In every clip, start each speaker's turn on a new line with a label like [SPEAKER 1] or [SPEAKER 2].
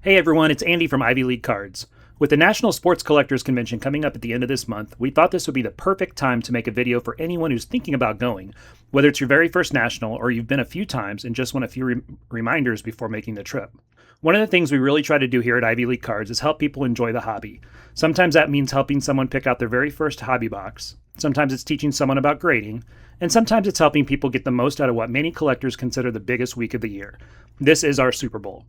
[SPEAKER 1] Hey everyone, it's Andy from Ivy League Cards. With the National Sports Collectors Convention coming up at the end of this month, we thought this would be the perfect time to make a video for anyone who's thinking about going, whether it's your very first national or you've been a few times and just want a few reminders before making the trip. One of the things we really try to do here at Ivy League Cards is help people enjoy the hobby. Sometimes that means helping someone pick out their very first hobby box. Sometimes it's teaching someone about grading. And sometimes it's helping people get the most out of what many collectors consider the biggest week of the year. This is our Super Bowl.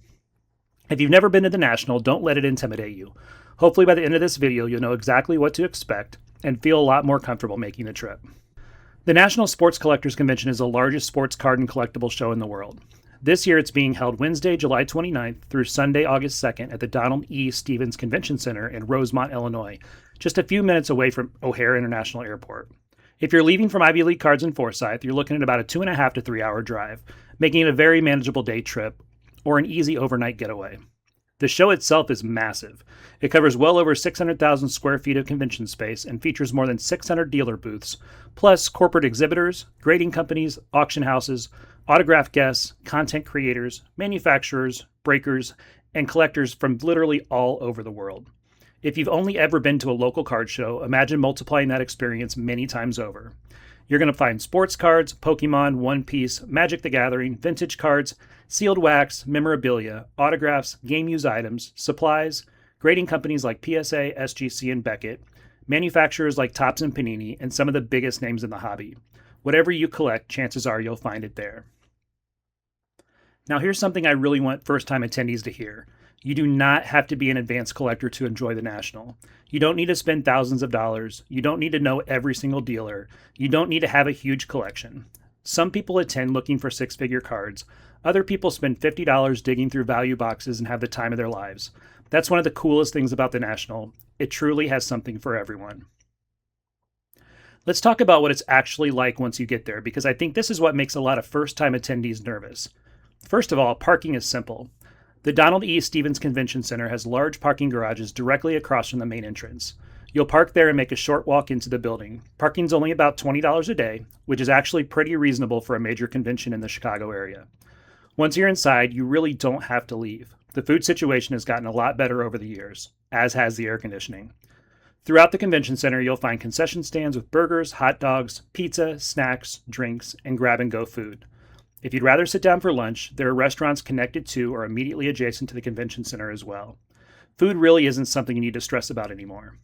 [SPEAKER 1] If you've never been to the National, don't let it intimidate you. Hopefully by the end of this video, you'll know exactly what to expect and feel a lot more comfortable making the trip. The National Sports Collectors Convention is the largest sports card and collectible show in the world. This year it's being held Wednesday, July 29th through Sunday, August 2nd at the Donald E. Stephens Convention Center in Rosemont, Illinois, just a few minutes away from O'Hare International Airport. If you're leaving from Ivy League Cards in Forsyth, you're looking at about a 2.5 to 3 hour drive, making it a very manageable day trip or an easy overnight getaway. The show itself is massive. It covers well over 600,000 square feet of convention space and features more than 600 dealer booths, plus corporate exhibitors, grading companies, auction houses, autograph guests, content creators, manufacturers, breakers, and collectors from literally all over the world. If you've only ever been to a local card show, imagine multiplying that experience many times over. You're going to find sports cards, Pokemon, One Piece, Magic the Gathering, vintage cards, sealed wax, memorabilia, autographs, game use items, supplies, grading companies like PSA, SGC, and Beckett, manufacturers like Topps and Panini, and some of the biggest names in the hobby. Whatever you collect, chances are you'll find it there. Now here's something I really want first-time attendees to hear. You do not have to be an advanced collector to enjoy the National. You don't need to spend thousands of dollars. You don't need to know every single dealer. You don't need to have a huge collection. Some people attend looking for six-figure cards. Other people spend $50 digging through value boxes and have the time of their lives. That's one of the coolest things about the National. It truly has something for everyone. Let's talk about what it's actually like once you get there, because I think this is what makes a lot of first-time attendees nervous. First of all, parking is simple. The Donald E. Stephens Convention Center has large parking garages directly across from the main entrance. You'll park there and make a short walk into the building. Parking's only about $20 a day, which is actually pretty reasonable for a major convention in the Chicago area. Once you're inside, you really don't have to leave. The food situation has gotten a lot better over the years, as has the air conditioning. Throughout the convention center, you'll find concession stands with burgers, hot dogs, pizza, snacks, drinks, and grab-and-go food. If you'd rather sit down for lunch, there are restaurants connected to or immediately adjacent to the convention center as well. Food really isn't something you need to stress about anymore.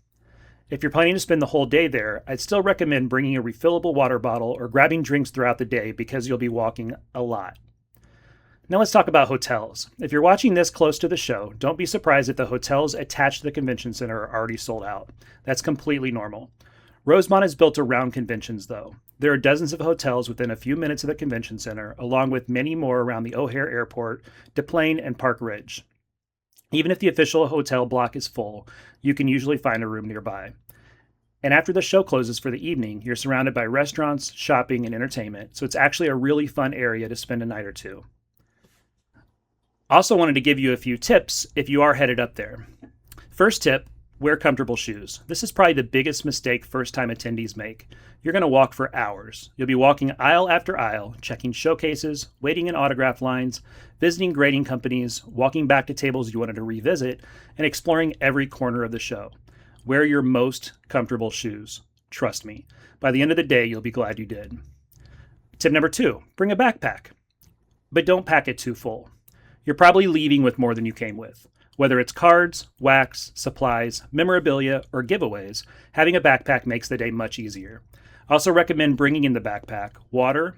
[SPEAKER 1] If you're planning to spend the whole day there, I'd still recommend bringing a refillable water bottle or grabbing drinks throughout the day because you'll be walking a lot. Now let's talk about hotels. If you're watching this close to the show, don't be surprised if the hotels attached to the convention center are already sold out. That's completely normal. Rosemont is built around conventions, though. There are dozens of hotels within a few minutes of the convention center, along with many more around the O'Hare Airport, DePlaine, and Park Ridge. Even if the official hotel block is full, you can usually find a room nearby. And after the show closes for the evening, you're surrounded by restaurants, shopping, and entertainment, so it's actually a really fun area to spend a night or two. Also wanted to give you a few tips if you are headed up there. First tip, wear comfortable shoes. This is probably the biggest mistake first-time attendees make. You're going to walk for hours. You'll be walking aisle after aisle, checking showcases, waiting in autograph lines, visiting grading companies, walking back to tables you wanted to revisit, and exploring every corner of the show. Wear your most comfortable shoes. Trust me. By the end of the day, you'll be glad you did. Tip number 2, bring a backpack. But don't pack it too full. You're probably leaving with more than you came with. Whether it's cards, wax, supplies, memorabilia, or giveaways, having a backpack makes the day much easier. I also recommend bringing in the backpack water,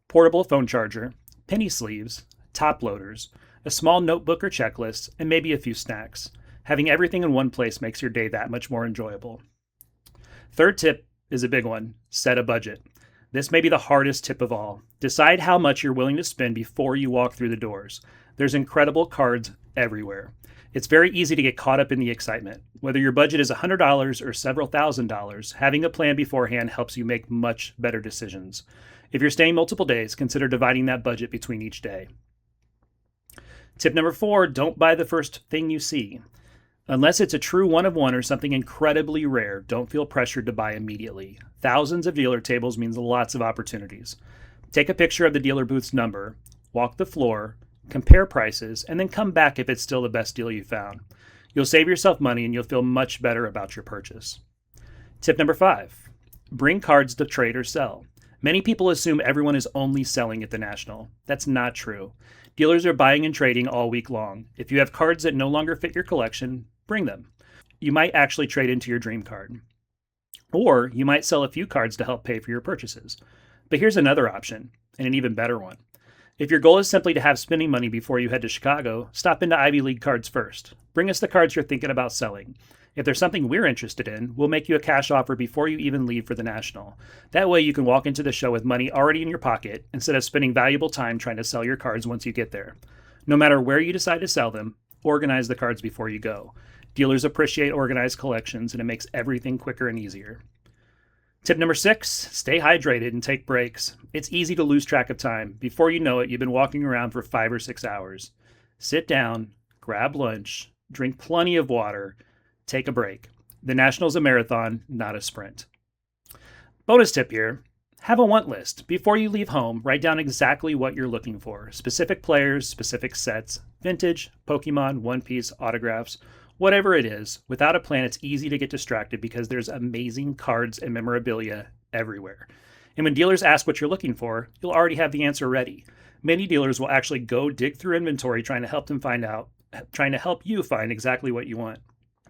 [SPEAKER 1] portable phone charger, penny sleeves, top loaders, a small notebook or checklist, and maybe a few snacks. Having everything in one place makes your day that much more enjoyable. Third tip is a big one. Set a budget. This may be the hardest tip of all. Decide how much you're willing to spend before you walk through the doors. There's incredible cards everywhere. It's very easy to get caught up in the excitement. Whether your budget is $100 or several $1,000s, having a plan beforehand helps you make much better decisions. If you're staying multiple days, consider dividing that budget between each day. Tip number 4, don't buy the first thing you see. Unless it's a true one-of-one or something incredibly rare, don't feel pressured to buy immediately. Thousands of dealer tables means lots of opportunities. Take a picture of the dealer booth's number, walk the floor, compare prices, and then come back if it's still the best deal you found. You'll save yourself money and you'll feel much better about your purchase. Tip number 5, bring cards to trade or sell. Many people assume everyone is only selling at the National. That's not true. Dealers are buying and trading all week long. If you have cards that no longer fit your collection, bring them. You might actually trade into your dream card. Or you might sell a few cards to help pay for your purchases. But here's another option, and an even better one. If your goal is simply to have spending money before you head to Chicago, stop into Ivy League Cards first. Bring us the cards you're thinking about selling. If there's something we're interested in, we'll make you a cash offer before you even leave for the National. That way you can walk into the show with money already in your pocket instead of spending valuable time trying to sell your cards once you get there. No matter where you decide to sell them, organize the cards before you go. Dealers appreciate organized collections, and it makes everything quicker and easier. Tip number 6, stay hydrated and take breaks. It's easy to lose track of time. Before you know it, you've been walking around for 5 or 6 hours. Sit down, grab lunch, drink plenty of water, take a break. The National's a marathon, not a sprint. Bonus tip here, have a want list. Before you leave home, write down exactly what you're looking for. Specific players, specific sets, vintage, Pokemon, One Piece, autographs, whatever it is. Without a plan, it's easy to get distracted because there's amazing cards and memorabilia everywhere. And when dealers ask what you're looking for, you'll already have the answer ready. Many dealers will actually go dig through inventory trying to help you find exactly what you want.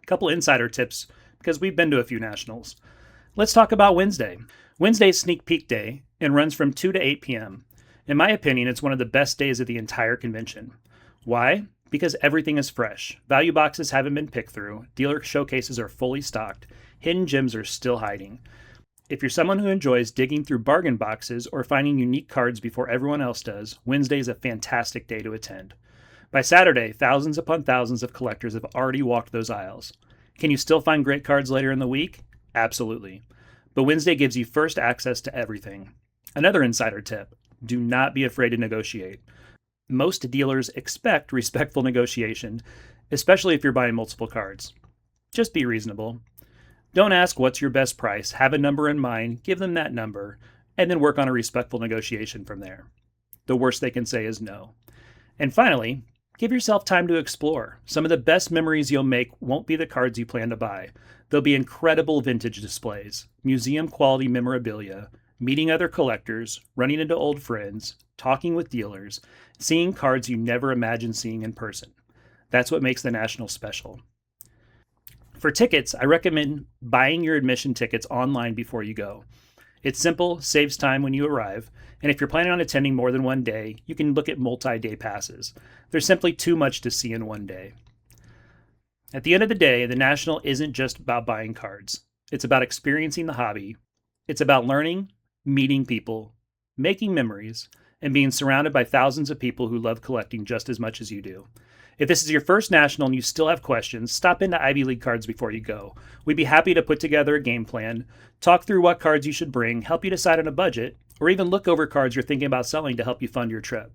[SPEAKER 1] A couple insider tips because we've been to a few Nationals. Let's talk about Wednesday. Wednesday's sneak peek day and runs from 2 to 8 p.m. In my opinion, it's one of the best days of the entire convention. Why? Because everything is fresh. Value boxes haven't been picked through. Dealer showcases are fully stocked. Hidden gems are still hiding. If you're someone who enjoys digging through bargain boxes or finding unique cards before everyone else does, Wednesday is a fantastic day to attend. By Saturday, thousands upon thousands of collectors have already walked those aisles. Can you still find great cards later in the week? Absolutely. But Wednesday gives you first access to everything. Another insider tip, do not be afraid to negotiate. Most dealers expect respectful negotiation, especially if you're buying multiple cards. Just be reasonable. Don't ask what's your best price, have a number in mind, give them that number, and then work on a respectful negotiation from there. The worst they can say is no. And finally, give yourself time to explore. Some of the best memories you'll make won't be the cards you plan to buy. There'll be incredible vintage displays, museum quality memorabilia, meeting other collectors, running into old friends, talking with dealers, seeing cards you never imagined seeing in person. That's what makes the National special. For tickets, I recommend buying your admission tickets online before you go. It's simple, saves time when you arrive, and if you're planning on attending more than one day, you can look at multi-day passes. There's simply too much to see in one day. At the end of the day, the National isn't just about buying cards. It's about experiencing the hobby. It's about learning, meeting people, making memories, and being surrounded by thousands of people who love collecting just as much as you do. If this is your first National and you still have questions, stop into Ivy League Cards before you go. We'd be happy to put together a game plan, talk through what cards you should bring, help you decide on a budget, or even look over cards you're thinking about selling to help you fund your trip.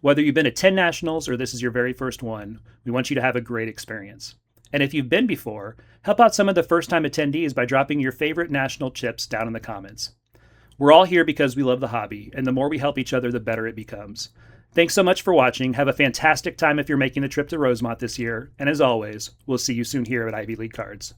[SPEAKER 1] Whether you've been to 10 Nationals or this is your very first one, we want you to have a great experience. And if you've been before, help out some of the first-time attendees by dropping your favorite National chips down in the comments. We're all here because we love the hobby, and the more we help each other, the better it becomes. Thanks so much for watching. Have a fantastic time if you're making the trip to Rosemont this year. And as always, we'll see you soon here at Ivy League Cards.